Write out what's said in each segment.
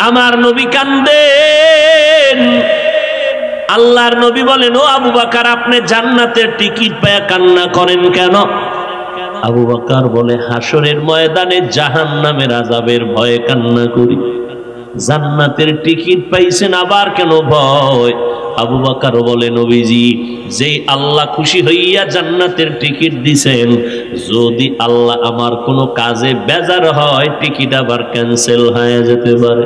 আমার নবী কান্দেন। আল্লাহর নবী বলেন, ও আবু বকর, আপনি জান্নাতের টিকিট পেয়ে কান্না করেন কেন? আবু বকর বলে, হাসরের ময়দানে জাহান্নামের আযাবের ভয়ে কান্না করি। জান্নাতের টিকিট পাইছেন, আবার কেন ভয়? আবু বকর বলে, নবীজি, যেই আল্লাহ খুশি হইয়া জান্নাতের টিকিট দিছেন, যদি আল্লাহ আমার কোনো কাজে বেজার হয়, টিকিট আবার ক্যান্সেল হয়ে যেতে পারে।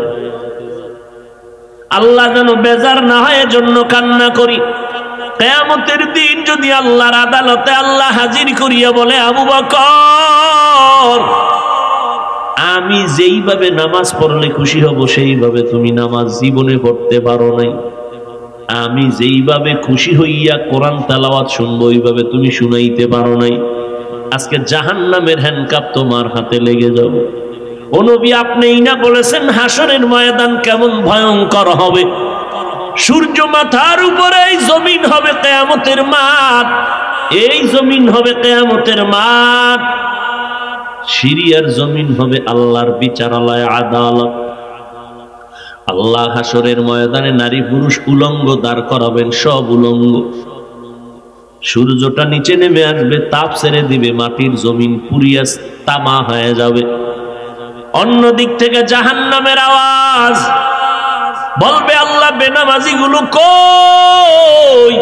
আল্লাহ যেন বেজার না হয় এজন্য কান্না করি। কিয়ামতের দিন যদি আল্লাহর আদালতে আল্লাহ হাজির করিয়া বলে, আবু বকর, আমি যেইভাবে নামাজ পড়লে খুশি হব সেইভাবে তুমি নামাজ জীবনে পড়তে পারো নাই। আমি যেইভাবে খুশি হইয়া কোরআন তেলাওয়াত শুনবো ওইভাবে তুমি শুনাইতে পারো নাই। আজকে জাহান্নামের হ্যান্ডকাপ তোমার হাতে লেগে যাবে। ও নবী, আপনিই না বলেছেন হাসরের ময়দান কেমন ভয়ঙ্কর হবে? সূর্য মাথার উপরে, এই জমিন হবে কিয়ামতের মাঠ। এই জমিন হবে কিয়ামতের মাঠ। সিরিয়ার জমিন হবে আল্লাহর বিচারালয়, আদালত। আল্লাহ হাসরের ময়দানে নারী পুরুষ উলঙ্গ দাঁড় করাবেন, সব উলঙ্গ। সূর্যটা নিচে নেমে আসবে, তাপ ছেড়ে দিবে, মাটির জমিন পুরিয়া তামা হয়ে যাবে। অন্য দিক থেকে জাহান্নামের আওয়াজ বলবে, আল্লাহ বেনামাজি গুলো কই?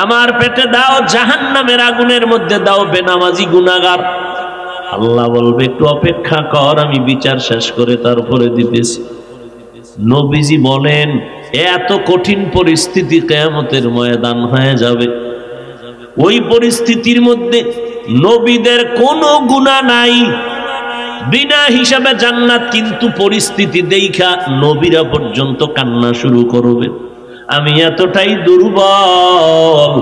আমার পেটে দাও, জাহান্নামের আগুনের মধ্যে দাও বেনামাজি গুনাহগার। আল্লাহ বলবে, একটু অপেক্ষা কর, আমি বিচার শেষ করে তারপরে দিতেছি। নবীজি বলেন, এত কঠিন পরিস্থিতি কিয়ামতের ময়দান হয়ে যাবে। ওই পরিস্থিতির মধ্যে নবীদের কোনো গুনাহ নাই, বিনা হিসাবে জান্নাত, কিন্তু পরিস্থিতি দেখা নবীরা পর্যন্ত কান্না শুরু করবে। আমি এতটাই দুর্বল,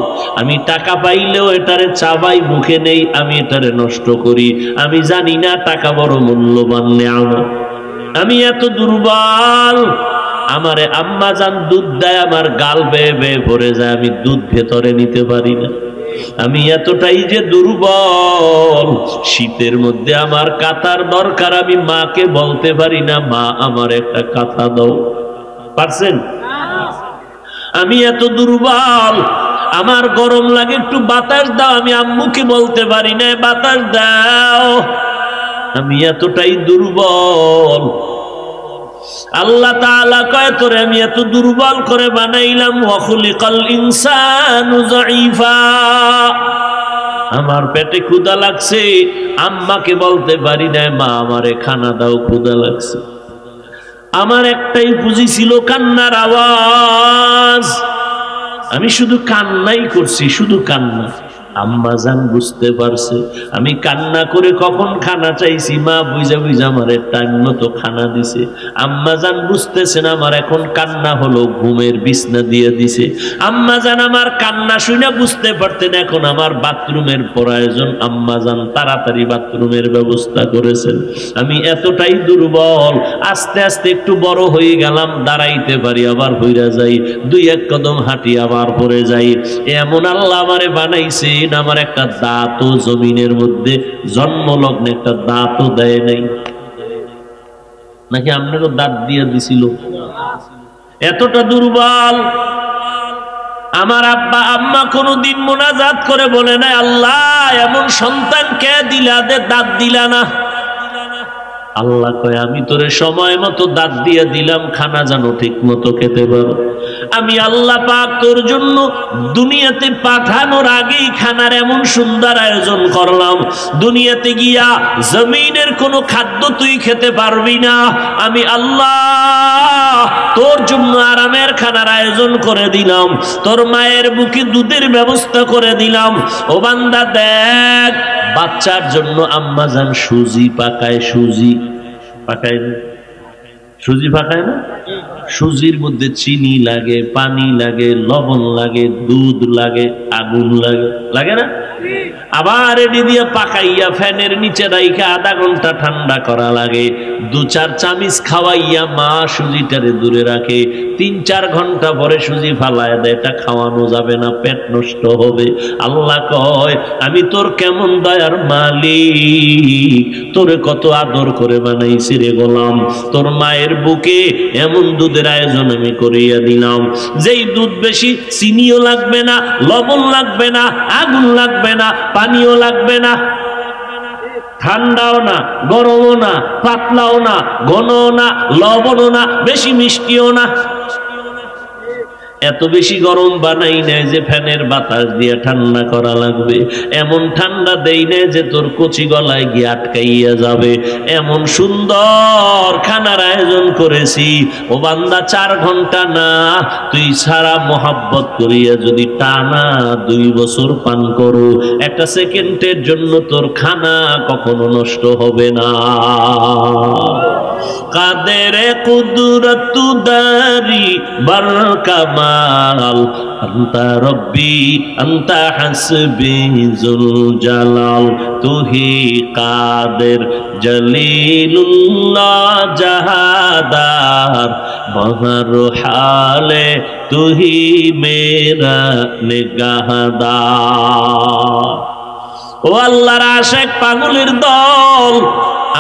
আমি টাকা পাইলেও এটারে চাবাই, মুখে নেই, আমি এটারে নষ্ট করি। আমি জানি না টাকা বড় মূল্যবান নেয়ামত। আমি এত দুর্বল, আমারে আম্মা জান দুধ দেয়, আমার গাল বেয়ে বেয়ে ভরে যায়, আমি দুধ ভেতরে নিতে পারি না। আমি এতটাই যে দুর্বল, শীতের মধ্যে আমার কাঁথার দরকার, আমি মাকে বলতে পারি না, মা আমার একটা কাঁথা দাও। পারছেন? আমি এত দুর্বল, আমার গরম লাগে, একটু বাতাস দাও, আমি আম্মুকে বলতে পারি না, বাতাস দাও। আমি এতটাই দুর্বল। আল্লাহ তাআলা কয়, তোরে আমি এত দুর্বল করে বানাইলাম। ওয়া খুলিকাল ইনসানু যায়ীফা। আমার পেটে ক্ষুধা লাগছে, আম্মাকে বলতে পারি না, মা আমারে খানা দাও, ক্ষুধা লাগছে। আমার একটাই পুঁজি ছিল কান্নার আওয়াজ। আমি শুধু কান্নাই করছি, শুধু কান্না। আম্মা জান বুঝতে পারছে আমি কান্না করে কখন খানা চাইছি, মা বুঝা বুঝা আমার টাইম মতো খানা দিছে। আম্মা জান বুঝতেছেন আমার এখন কান্না হলো, ঘুমের বিছনা দিয়ে দিছে। আম্মা জান আমার কান্না শুনে বুঝতে পারতেন এখন আমার বাথরুমের প্রয়োজন, আম্মা জান তাড়াতাড়ি বাথরুমের ব্যবস্থা করেছেন। আমি এতটাই দুর্বল, আস্তে আস্তে একটু বড় হয়ে গেলাম, দাঁড়াইতে পারি, আবার হইরা যাই, দুই এক কদম হাঁটি আবার পড়ে যাই। এমন আল্লাহ আমারে বানাইছে, আমার একটা দাঁতও জমিনের মধ্যে জন্মলগ্নে একটা দাঁতও দেয় নাই। নাকি আপনারও দাঁত দিয়ে দিছিল? এতটা দুর্বল। আমার আব্বা আম্মা কোনদিন মোনাজাত করে বলে নাই, আল্লাহ এমন সন্তান কে দিলা, দাঁত দিলা না। আল্লাহ কয়, আমি তোরে সময় মতো দাঁত দিয়ে দিলাম, খানা যেন ঠিক মতো খেতে পারো। আমি আল্লাহ পাক তোর জন্য দুনিয়াতে পাঠানোর আগেই খানার এমন সুন্দর আয়োজন করলাম, দুনিয়াতে গিয়া জমিনের কোনো খাদ্য তুই খেতে পারবি না। আমি আল্লাহ তোর জন্য আরামের খানার আয়োজন করে দিলাম, তোর মায়ের বুকে দুধের ব্যবস্থা করে দিলাম। ও বান্দা দেখ, বাচ্চার জন্য আম্মা জান সুজি পাকায়, সুজি পাকায় না, সুজি পাকায় না? সুজির মধ্যে চিনি লাগে, পানি লাগে, লবণ লাগে, দুধ লাগে, আগুন লাগে, লাগে না? আবার এডি দিয়ে পাকাইয়া ফ্যানের নিচে রাইখা আধা ঘন্টা ঠান্ডা করা লাগে। 2-4 চামিচ খাওয়াইয়া মা সুজিটারে দূরে রাখে। 3-4 ঘন্টা পরে সুজি ফালায় দেয়, এটা খাওয়ানো যাবে না, পেট নষ্ট হবে। আল্লাহ কয় আমি তোর কেমন দয়ার মালিক, তোরে কত আদর করে বানাইছি রে গোলাম। তোর মায়ের বুকে এমন দুধের আয়োজন আমি করিয়া দিলাম, যেই দুধ বেশি চিনিও লাগবে না, লবণ লাগবে না, আগুন লাগবে না, পানিও লাগবে না, ঠান্ডাও না, গরমও না, পাতলাও না, ঘনও না, লবণও না, বেশি মিষ্টিও না। এত বেশি গরম বানাই নেয় যে ফ্যানের বাতাস দিয়ে ঠান্ডা করা লাগবে, এমন ঠান্ডা দেই নেয় যে তোর কচি গলায় গিয়ে আটকাইয়া যাবে। এমন সুন্দর খানার আয়োজন করেছি ও বান্দা, 4 ঘন্টা না, তুই সারা মোহাব্বত করিয়া যদি টানা 2 বছর পান করো, একটা সেকেন্ডের জন্য তোর খানা কখনো নষ্ট হবে না। কাদের কুদরত দারি বরকামাল, আন্তা রব্বি আন্তা হাসবি জুল জালাল, তুহি কাদের জলিলুল্লাহ জাহাদার, মহর হালে তুহি মেরা নিগাহদার। ও আল্লাহর আশিক পাগলের দল,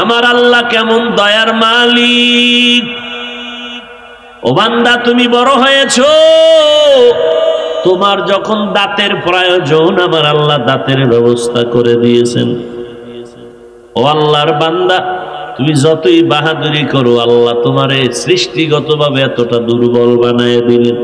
আমার আল্লাহ কেমন দয়ার মালিক। ও বান্দা তুমি বড় হয়েছো, তোমার যখন দাঁতের প্রয়োজন আমার আল্লাহ দাঁতের ব্যবস্থা করে দিয়েছেন। ও আল্লাহর বান্দা, তুমি যতই বাহাদুরি করো আল্লাহ তোমারে সৃষ্টিগতভাবে এতটা দুর্বল বানায় দিলেন।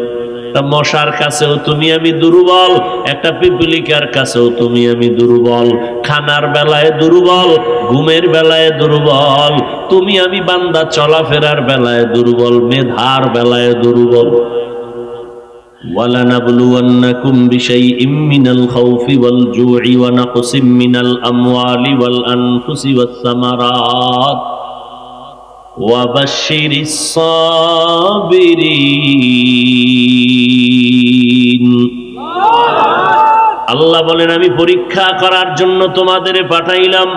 একটা মশার কাছেও তুমি আমি দুর্বল, একটা পিপিলিকার কাছেও তুমি আমি দুর্বল, খানার বেলায় দুর্বল, ঘুমের বেলায় দুর্বল, তুমি আমি বান্দা চলাফেরার বেলায় দুর্বল, মেধার বেলায় দুর্বল। وَلَنَبْلُوَنَّكُمْ بِشَيْءٍ مِّنَ الْخَوْفِ وَالْجُوعِ وَنَقْصٍ مِّنَ الْأَمْوَالِ وَالْأَنفُسِ وَالثَّمَرَاتِ وَبَشِّرِ الصَّابِرِينَ। আল্লাহ বলেন আমি পরীক্ষা করার জন্য তোমাদের পাঠাইলাম,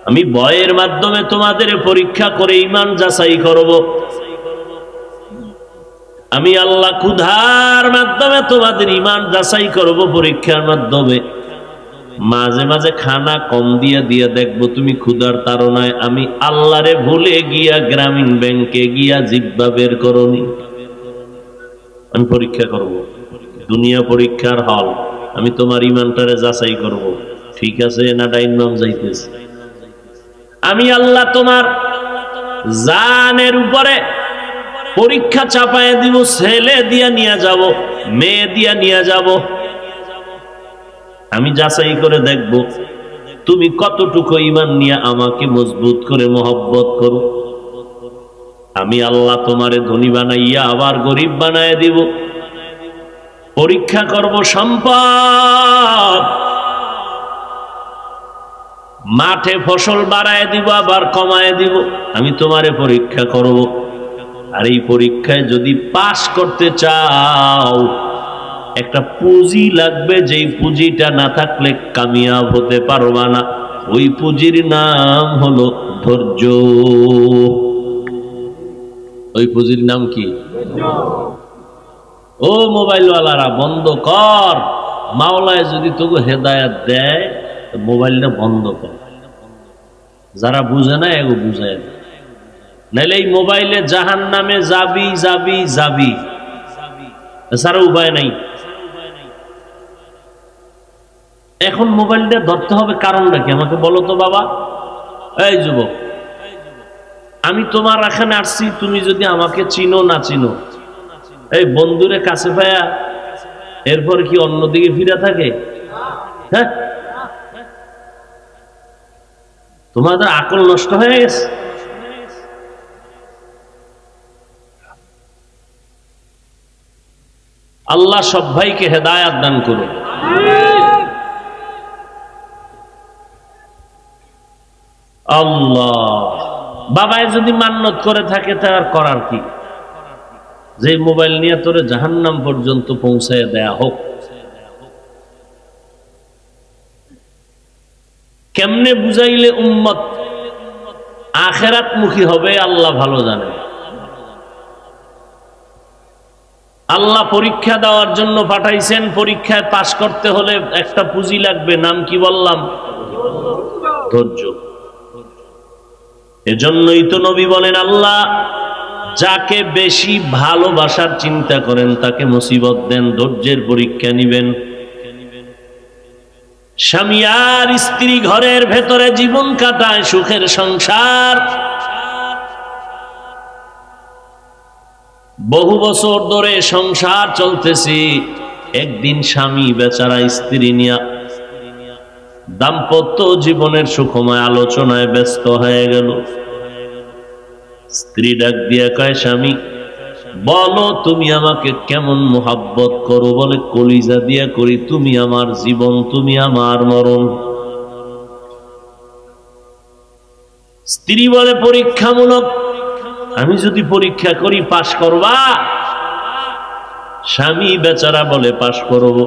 আমি ভয়ের মাধ্যমে তোমাদের পরীক্ষা করে ঈমান যাচাই করব। আমি আল্লাহ ক্ষুধার মাধ্যমে তোমাদের ঈমান যাচাই করব, পরীক্ষার মাধ্যমে। মাঝে মাঝে খানা কম দিয়ে দিয়ে দেখবো তুমি ক্ষুধার তাড়নায় আমি আল্লাহরে ভুলে গিয়া গ্রামীণ ব্যাংকে গিয়া জিব্বা বের করনি। আমি পরীক্ষা করব, দুনিয়া পরীক্ষার হল, আমি তোমার ঈমানটারে যাচাই করব, ঠিক আছে না ডাইন নাম যাইতেছে। আমি আল্লাহ তোমার জানের উপরে পরীক্ষা চাপায় দিব, ছেলে দিয়া নিয়ে যাব, মেয়ে দিয়া নিয়ে যাব। আমি যাচাই করে দেখব তুমি কতটুকু ঈমান নিয়ে আমাকে মজবুত করে মহব্বত করো। আমি আল্লাহ তোমারে ধনী বানাইয়া আবার গরিব বানায় দিব, পরীক্ষা করব সম্পদ, মাঠে ফসল বাড়ায় দিব আবার কমায় দিব, আমি তোমারে পরীক্ষা করব। আর এই পরীক্ষায় যদি পাশ করতে চাও একটা পুঁজি লাগবে, যেই পুঁজিটা না থাকলে কামিয়াব হতে পারবা না। ওই পুঁজির নাম হলো ধৈর্য। ওই পুঁজির নাম কি? ও মোবাইলওয়ালারা বন্ধ কর, মাওলায় যদি তোকে হেদায়েত দেয় মোবাইলটা বন্ধ কর। যারা বুঝে না এগো বুঝায়, নাইলে এই মোবাইলে জাহান্নামে যাবি যাবি যাবি, এছাড়া উপায় নাই। এখন মোবাইলটা ধরতে হবে, কারণটা কি আমাকে বলো তো বাবা। এই যুবক, আমি তোমার এখানে আসছি, তুমি যদি আমাকে চিনো না চিনো, এই বন্ধুরে কাছে পায়া এরপর কি অন্যদিকে ফিরে থাকে? হ্যাঁ, তোমাদের আকল নষ্ট হয়ে গেছে। আল্লাহ সব ভাইকে হেদায়াত দান করুন। আল্লাহ, বাবায় যদি মান্নত করে থাকে তার করার কি? যে মোবাইল নিয়ে তোরে জাহান্নাম পর্যন্ত পৌঁছায় দেয়া হোক। কেমনে বুঝাইলে উম্মত আখিরাতমুখী হবে আল্লাহ ভালো জানেন। আল্লাহ পরীক্ষা দেওয়ার জন্য পাঠাইছেন, পরীক্ষায় পাশ করতে হলে একটা পুঁজি লাগবে, নাম কি বললাম? ধৈর্য। এজন্যই তো নবী বলেন, আল্লাহ যাকে বেশি ভালোবাসার চিন্তা করেন তাকে মুসিবত দেন, ধৈর্যের পরীক্ষা নিবেন। স্বামী আর স্ত্রী ঘরের ভেতরে জীবন কাটায়, সুখের সংসার, বহু বছর ধরে সংসার চলতেছে। একদিন স্বামী বেচারা স্ত্রী নিয়ে দাম্পত্য জীবনের সুখময় আলোচনায় ব্যস্ত হয়ে গেল। স্ত্রী ডাক দিয়া কয়, স্বামী বলো তুমি আমাকে কেমন মোহাব্বত করো? বলে, কলিজা দিয়া করি, তুমি আমার জীবন, তুমি আমার মরণ। স্ত্রী বলে, পরীক্ষামূলক, আমি যদি পরীক্ষা করি পাশ করবা? স্বামী বেচারা বলে, পাশ করব।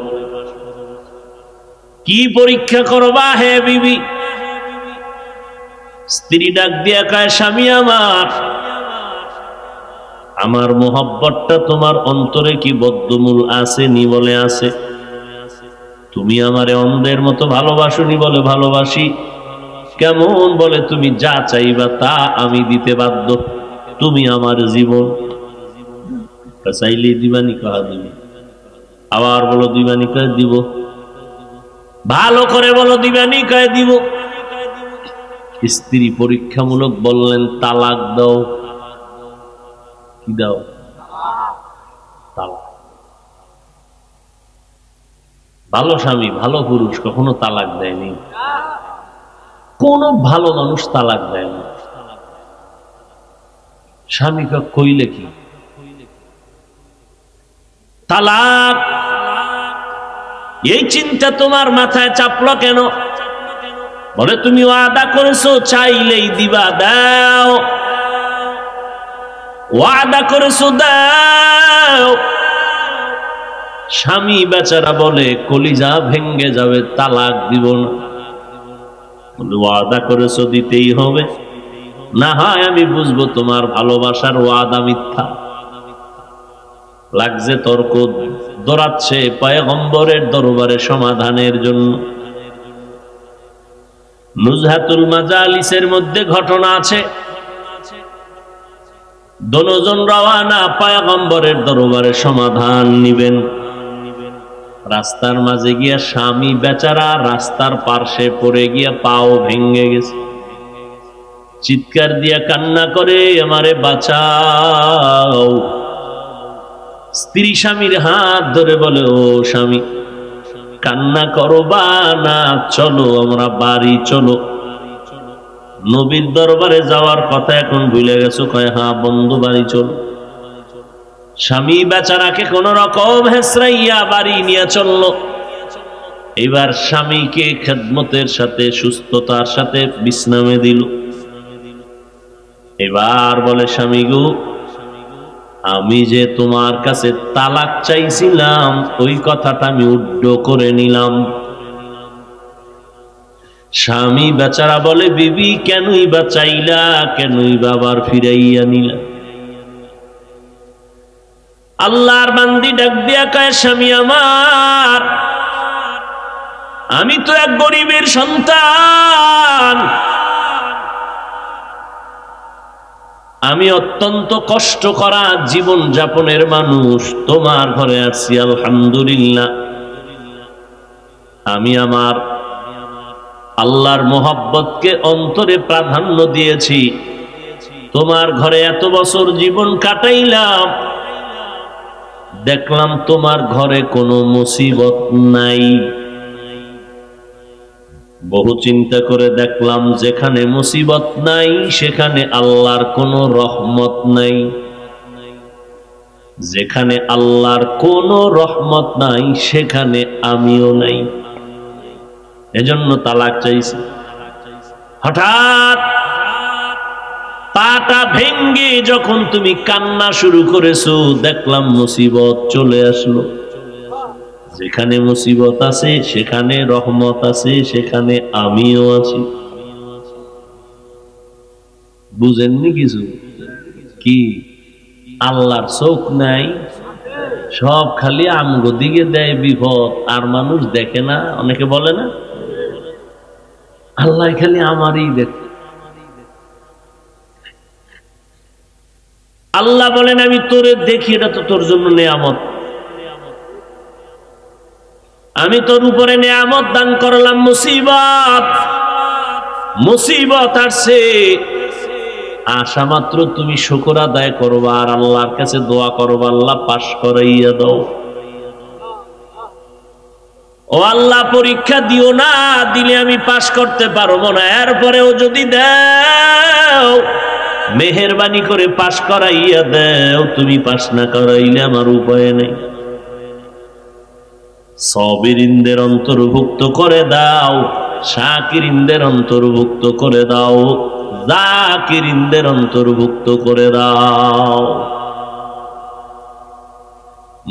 কি পরীক্ষা করবা হে বিবি? স্ত্রী ডাক দিয়া কয়, স্বামী আমার মোহাব্বতটা তোমার অন্তরে কি বদ্ধমূল আছে নি? বলে আছে। তুমি আমারে অন্ধের মতো ভালোবাসোনি? বলে ভালোবাসি। কেমন? বলে তুমি যা চাইবা তা আমি দিতে বাধ্য, তুমি আমার জীবন। চাইলে দিবানি? কহা দিবি। আবার বলো দিবানি? কয়ে দিব। ভালো করে বলো দিবানি? কয়ে দিব। স্ত্রী পরীক্ষামূলক বললেন, তালাক দাও। কি দাও? তালাক। ভালো স্বামী, ভালো পুরুষ কখনো তালাক দেয়নি। কোন ভালো মানুষ তালাক দেয় না। স্বামীকে কইলে কি তালাক? এই চিন্তা তোমার মাথায় চাপলো কেন? বলে, তুমি ওয়াদা করেছো চাইলেই দিবা, দাও। ওয়াদা করেছো, দাও। স্বামী বেচারা বলে, কলিজা ভেঙ্গে যাবে, তালাক দিব না। বলে, ওয়াদা করেছো দিতেই হবে, না হয় আমি বুঝবো তোমার ভালোবাসার ওয়াদা মিথ্যা। লাগছে তর্ক, দৌড়াচ্ছে পয়গম্বরের দরবারে সমাধানের জন্য। নুজহাতুল মাজালিসের মধ্যে ঘটনা আছে, দোনোজন রওয়ানা পয়গম্বরের দরবারে সমাধান নিবেন। রাস্তার মাঝে গিয়া স্বামী বেচারা রাস্তার পার্শ্বে পড়ে গিয়া পাও ভেঙে গেছে। চিৎকার দিয়া কান্না করে, আমারে বাঁচাও। স্ত্রী স্বামীর হাত ধরে বলে, ও স্বামী কান্না করবা না, চলো আমরা বাড়ি চলো। নবীর দরবারে যাওয়ার কথা এখন ভুলে গেছো? কয়, হ্যাঁ বন্ধু, বাড়ি চলো। স্বামী বেচারাকে কোন রকম হেসরাইয়া বাড়ি নিয়ে চলল। এবার স্বামীকে খেদমতের সাথে, সুস্থতার সাথে বিশ্রামে দিল। এবার বলে, স্বামী গো, আমি যে তোমার কাছে তালাক চাইছিলাম ওই কথাটা আমি উড্ড করে নিলাম। স্বামী বেচারা বলে, বিবি কেনই বা চাইলা, কেনই বা আবার ফিরাইয়া নিলা? আল্লাহর বান্দি ডাক দিয়া কয়, স্বামী আমার, আমি তো এক গরিবের সন্তান, আমি অত্যন্ত কষ্ট করা জীবন যাপনের মানুষ, তোমার ঘরে আসছি আলহামদুলিল্লাহ। আমি আমার আল্লাহর মোহাব্বতকে অন্তরে প্রাধান্য দিয়েছি। তোমার ঘরে এত বছর জীবন কাটাইলাম, দেখলাম তোমার ঘরে কোনো মুসিবত নাই। বহু চিন্তা করে দেখলাম যেখানে মুসিবত নাই সেখানে আল্লাহর কোনো রহমত নাই, যেখানে আল্লাহর কোনো রহমত নাই সেখানে আমিও নাই। এজন্য তালাক চাইছি। হঠাৎ পাটা ভেঙ্গে যখন তুমি কান্না শুরু করেছো, দেখলাম মুসিবত চলে আসলো। যেখানে মুসিবত আছে সেখানে রহমত আছে, সেখানে আমিও আছি। বুঝেননি কিছু? কি আল্লাহর চোখ নাই? সব খালি আমগো দিকে দেয় বিপদ, আর মানুষ দেখে না। অনেকে বলে না আল্লাহ খালি আমারই দেখে। আল্লাহ বলেন আমি তোরে দেখি, এটা তো তোর জন্য নেয়ামত। আমি তোর উপরে নেয়ামত দান করলাম, মুসিবত মুসিবত আসছে, আশা মাত্র তুমি শুকর আদায় করবা আর আল্লাহর কাছে দোয়া করবা, আল্লাহ পাশ করাইয়া দাও। ও আল্লাহ পরীক্ষা দিও না, দিলে আমি পাশ করতে পারবো না, এরপরেও যদি দাও মেহেরবানি করে পাশ করাইয়া দাও। তুমি পাশ না করাইলে আমার উপায় নেই। সাবিরিনদের অন্তর্ভুক্ত করে দাও, শাকিরিনদের অন্তর্ভুক্ত করে দাও, যাকিরিনদের অন্তর্ভুক্ত করে দাও।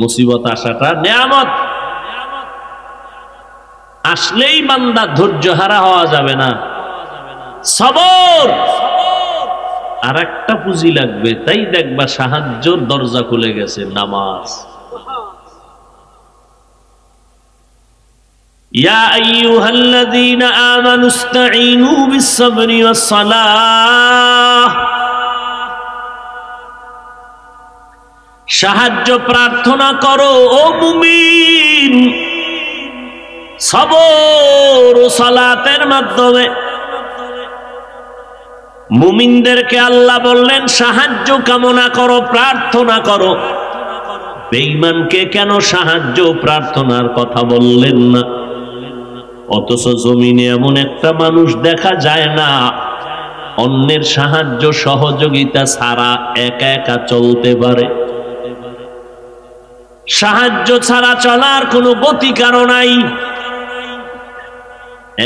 মুসিবত আসাটা নেয়ামত, আসলেই বান্দা ধৈর্য হারা হওয়া যাবে না। সবর আর একটা পুঁজি লাগবে, তাই দেখবা সাহায্যের দরজা খুলে গেছে, নামাজ। ইয়া আইয়ুহাল্লাযীনা আমানুস্তাঈনু বিস-সাবরি ওয়াস-সালাহ, সাহায্য প্রার্থনা করো ও মুমিন সবর ও সালাতের মাধ্যমে। মুমিনদেরকে আল্লাহ বললেন সাহায্য কামনা করো, প্রার্থনা করো। বেঈমানকে কেন সাহায্য প্রার্থনার কথা বললেন না? অথচ জমিনে এমন একটা মানুষ দেখা যায় না অন্যের সাহায্য সহযোগিতা ছাড়া একা একা চলতে পারে। সাহায্য ছাড়া চলার কোনো গতি কারো নাই।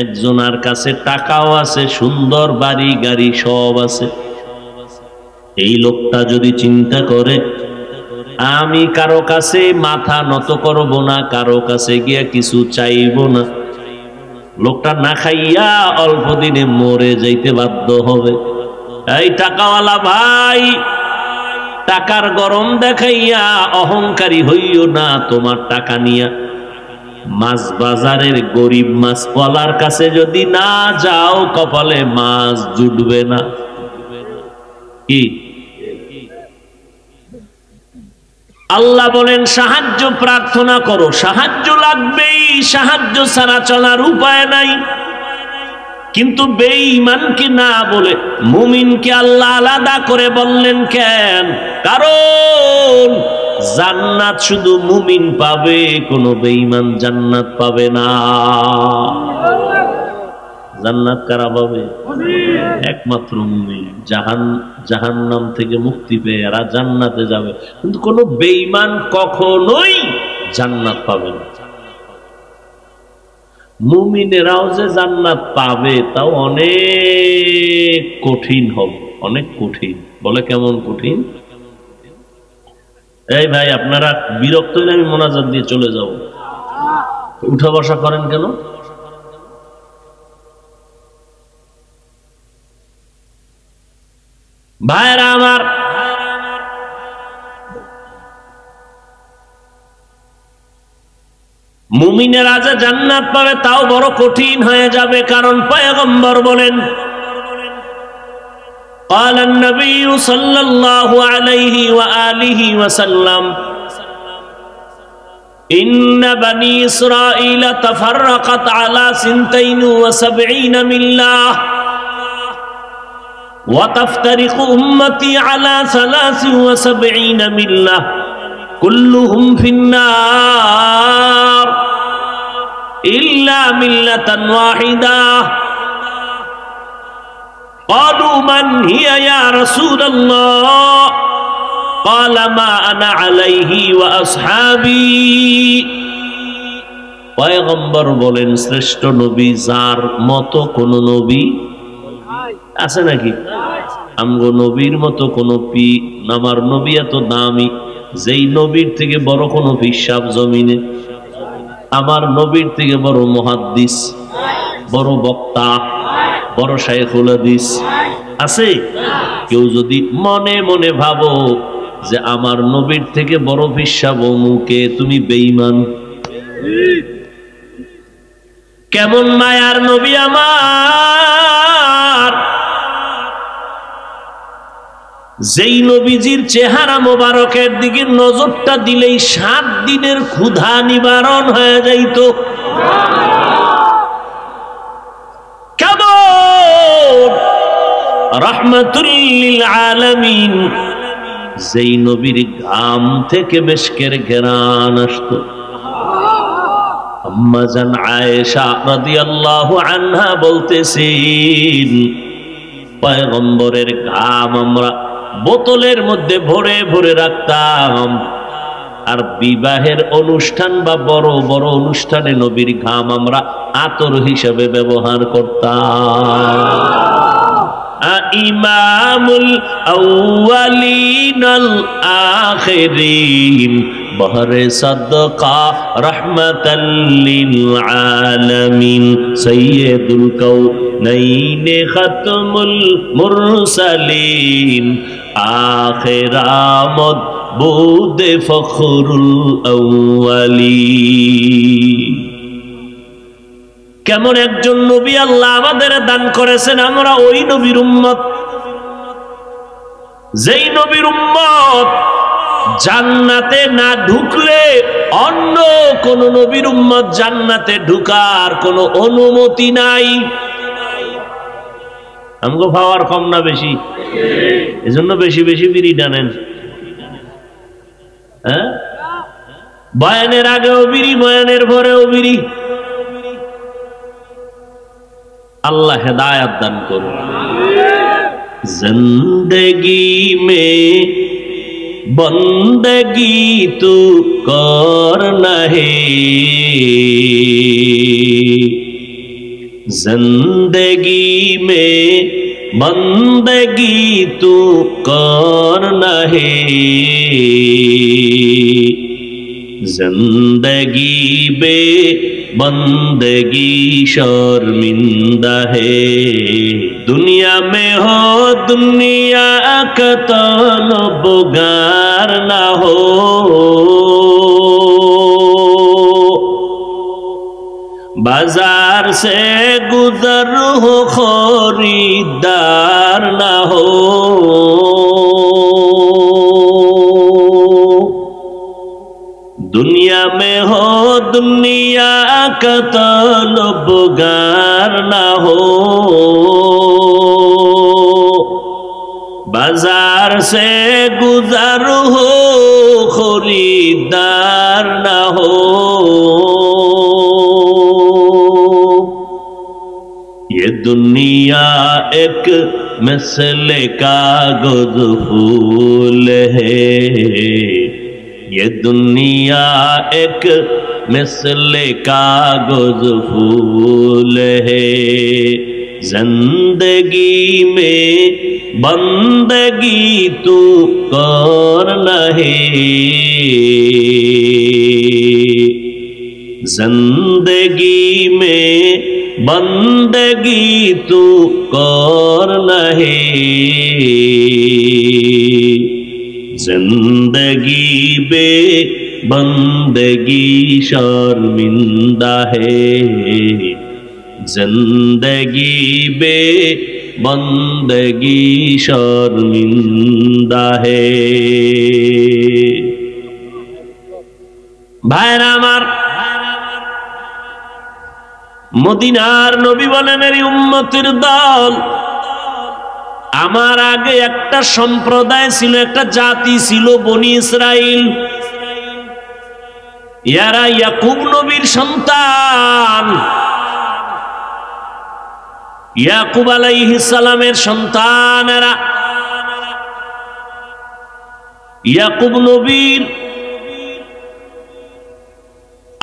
একজনের কাছে টাকাও আছে, সুন্দর বাড়ি গাড়ি সব আছে, এই লোকটা যদি চিন্তা করে আমি কারো কাছে মাথা নত করব না, কারো কাছে গিয়া কিছু চাইব না, লোকটা না খাইয়া অল্প দিনে মরে যাইতে বাধ্য হবে। এই টাকাওয়ালা ভাই, টাকার গরম দেখাইয়া অহংকারী হইও না। তোমার টাকা নিয়া মাছ বাজারের গরিব মাছওয়ালার কাছে যদি না যাও, কপালে মাছ জুটবে না। কি আল্লাহ বলেন সাহায্য প্রার্থনা করো, সাহায্য লাগবেই, সাহায্য ছাড়া চলার উপায় নাই। কিন্তু বেঈমানকে না বলে মুমিনকে আল্লাহ আলাদা করে বললেন কেন? কারণ জান্নাত শুধু মুমিন পাবে, কোনো বেঈমান জান্নাত পাবে না। জান্নাত কারা পাবে? একমাত্র মুমিন। জাহান্নাম থেকে মুক্তি পেয়ে এরা জান্নাতে যাবে, কিন্তু কোনো বেঈমান কখনোই জান্নাত পাবে না। মুমিনেরাও যে জান্নাত পাবে তাও অনেক কঠিন হবে, অনেক কঠিন। বলে কেমন কঠিন? এই ভাই আপনারা বিরক্ত হলে আমি মোনাজাত দিয়ে চলে যাব, উঠা বসা করেন কেন? ভাইরা আমার, মুমিনেরা যে জান্নাত পাবে তাও বড় কঠিন হয়ে যাবে। কারণ পয়গম্বর বলেন قال النبي صلى الله عليه وآله وسلم إن بني إسرائيل تفرقت على 72 ملة وتفترق أمتي على 73 ملة كلهم في النار إلا ملة واحدة قالوا من هي يا رسول الله قال ما أنا عليه وأصحابي। পয়গম্বর বলেন শ্রেষ্ঠ নবী যার মতো কোন নবী আছে নাকি? আমগো নবীর মতো কোন আমার নবী এত দামি, যেই নবীর থেকে বড় কোন পিশাব জমিনে আমার নবীর থেকে বড় মুহাদ্দিস, বড় বক্তা, বড় শাইখুল হাদিস আছে? কেউ যদি মনে মনে ভাবো যে আমার নবীর থেকে বড় বিশ্বাব মুখে, তুমি বেঈমান। কেমন মায়ার নবী আমার, যেই নবীজির চেহারা মোবারকের দিকে নজরটা দিলেই 7 দিনের ক্ষুধা নিবারণ হয়ে যাইত। কেমন রাহমাতুল লিল আলামিন, যেই নবীর ঘাম থেকে মেশকের ঘ্রাণ আসতো। আম্মা জান আয়েশা রাদিয়াল্লাহু আনহা বলতেছেন, পয়গম্বরের ঘাম আমরা বোতলের মধ্যে ভরে ভরে রাখতাম, আর বিবাহের অনুষ্ঠান বা বড় বড় অনুষ্ঠানে নবীর ঘাম আমরা আতর হিসেবে ব্যবহার করতাম। ইমামুল আউয়ালিন আল আখিরিন বহরে সাদকা রাহমাতাল লিল আলামিন সাইয়্যিদুল কাউনাইন খাতমুল মুরসালিন আখিরামত বুদে ফখরুল আউয়ালিন। কেমন একজন নবী আল্লাহ আমাদের দান করেছেন, আমরা ওই নবীর উম্মত, যেই নবীর উম্মত জান্নাতে না ঢুকলে অন্য কোন নবীর উম্মত জান্নাতে ঢুকার কোন অনুমতি নাই। আমগো পাওয়ার কম না বেশি? এজন্য বেশি বেশি বিড়ি টানেন। হ্যাঁ, বয়ানের আগেও বিড়ি, বয়ানের পরেও বিড়ি। আল্লাহ হেদায়াত দান করুন। জিন্দেগি মে বন্দগি তু করনা হে, जिंदगी में बंदगी तू करना है, जिंदगी बे बंदगी शर्मिंदा है, दुनिया में हो दुनिया का तलबगार ना हो, बाजार से गुजर हो खरीदार ना हो, दुनिया में हो दुनिया का तलबगार ना हो, बाजार से गुजर हो खरीदार ना हो, ये दुनिया एक मसले कागज फूल है, ये दुनिया एक मसले कागज फूल है, जिंदगी में बंदगी तू करना है, जिंदगी में बंदगी तू करना है, जिंदगी बे बंदगी शर्मिंदा है, जिंदगी बे बंदगी शर्मिंदा है। भाईरा আমার, মদিনার নবী বলেন, এর উম্মতের দল, আমার আগে একটা সম্প্রদায় ছিল, একটা জাতি ছিল বনি ইসরাইল, ইয়ারা ইয়াকুব নবীর সন্তান, ইয়াকুব আলাইহিস সালামের সন্তান এরা। ইয়াকুব নবীর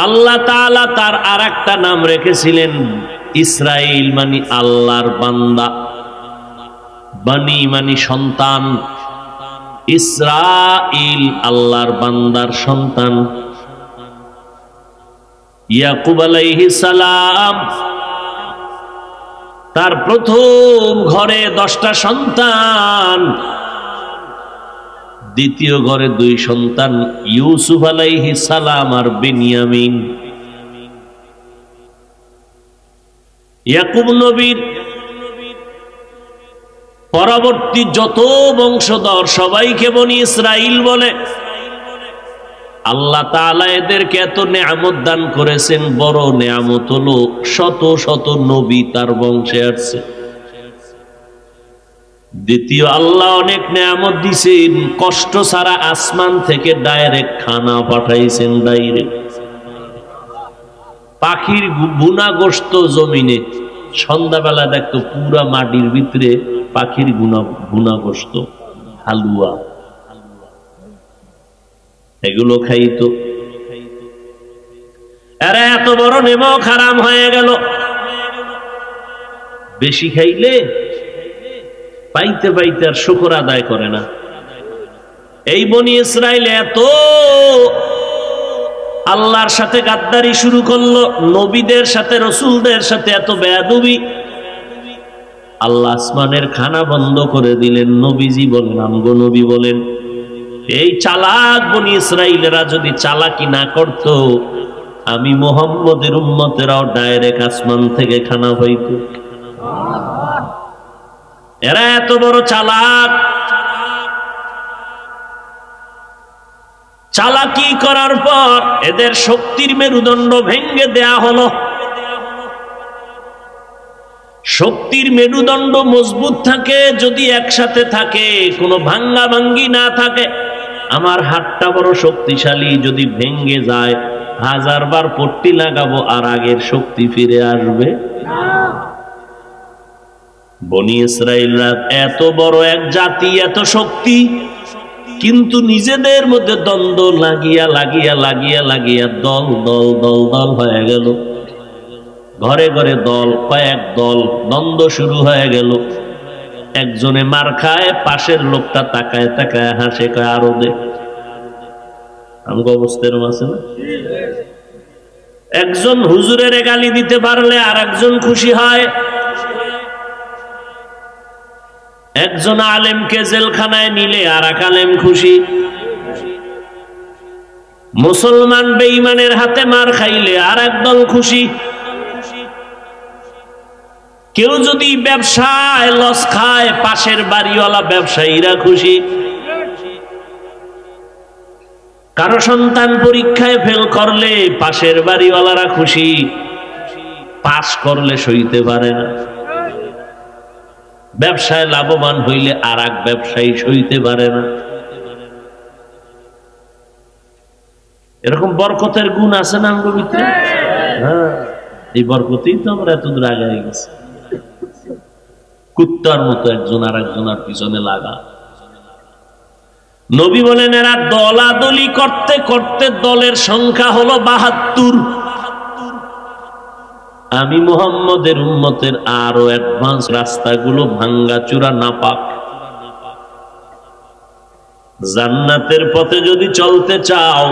আল্লাহ তাআলা তার আর একটা নাম রেখেছিলেন ইসরাইল, মানে আল্লাহর বান্দা, বানি মানে সন্তান, ইসরাইল আল্লাহর বান্দার সন্তান। ইয়াকুব আলাইহিস সালাম তার প্রথম ঘরে 10টা সন্তান, দ্বিতীয় ঘরে 2 সন্তান, ইউসুফ আলাইহিস সালাম আর বেনিয়ামিন। ইয়াকুব নবীর পরবর্তী যত বংশধর সবাইকে বনি ইসরাইল বলে। আল্লাহ তাআলা এদেরকে এত নেয়ামত দান করেছেন, বড় নেয়ামত হলো শত শত নবী তার বংশে আসছে। দ্বিতীয়, আল্লাহ অনেক নেয়ামত দিয়েছেন, কষ্ট ছাড়া আসমান থেকে ডাইরেক্ট খানা পাঠাইছেন। ডাইরেক্ট পাখির বুনা গোশত জমিনে সন্ধ্যাবেলা দেখতো পুরা মাটির ভিতরে পাখির বুনা গোশত, হালুয়া, এগুলো খাইতো। এরা এত বড় নেমক হারাম হয়ে গেল। বেশি খাইলে পাইতে পাইতে আর শুকর আদায় করে না। এই বনি ইসরাইল এত আল্লাহর সাথে গাদ্দারি শুরু করলো, নবীদের সাথে রসুলদের সাথে এত বেয়াদবি, আল্লাহ আসমানের খানা বন্ধ করে দিলেন। নবীজি বলেন, আমগো নবী বলেন, এই চালাক বনি ইসরাইলেরা যদি চালাকি না করত, আমি মুহাম্মদের উম্মতেরাও ডাইরেক্ট আসমান থেকে খানা পাইত। এরা এত বড় চালাক। চালাকি করার পর এদের শক্তির মেরুদণ্ড ভেঙ্গে দেয়া হলো। শক্তির মেরুদণ্ড মজবুত থাকে যদি একসাথে থাকে, কোনো ভাঙ্গা ভাঙ্গি না থাকে। আমার হাতটা বড় শক্তিশালী, যদি ভেঙ্গে যায় 1000 বার পট্টি লাগাবো আর আগের শক্তি ফিরে আসবে না। বনি ইসরাইলরা এত বড় এক জাতি, এত শক্তি, কিন্তু নিজেদের মধ্যে দ্বন্দ্ব লাগিয়া লাগিয়া লাগিয়া লাগিয়া দল দল দল দল হয়ে গেল। ঘরে ঘরে দল, কয়েক দল, দ্বন্দ্ব শুরু হয়ে গেল। একজনে মার খায়, পাশের লোকটা তাকায় তাকায় হাসে, কয় আরো দে। আমাকে অবস্থা এরকম আছে না? একজন হুজুরের গালি দিতে পারলে আর একজন খুশি হয়। একজন আলেমকে জেলখানায় নিলে আর এক আলেম খুশি। মুসলমান বেঈমানের হাতে মার খাইলে আর একদল খুশি। কেউ যদি ব্যবসায় লস খায়, পাশের বাড়িওয়ালা ব্যবসায়ীরা খুশি। কারো সন্তান পরীক্ষায় ফেল করলে পাশের বাড়িওয়ালারা খুশি, পাস করলে সইতে পারে না। ব্যবসায় লাভবান হইলে আর এক ব্যবসায়ী সইতে পারে না। এরকম বরকতের গুণ আছে না আমাদের ভিতরে? হ্যাঁ, এই বরকতেই তো আমরা এত দূর আগে গেছি। কুত্তার মতো একজন আর একজনের পিছনে লাগা। নবী বলেন, এরা দলাদলি করতে করতে দলের সংখ্যা হলো 72। আমি মুহাম্মদের উম্মতের আরো অ্যাডভান্স, রাস্তাগুলো ভাঙ্গা চূড়া নাপাক। জান্নাতের পথে যদি চলতে চাও,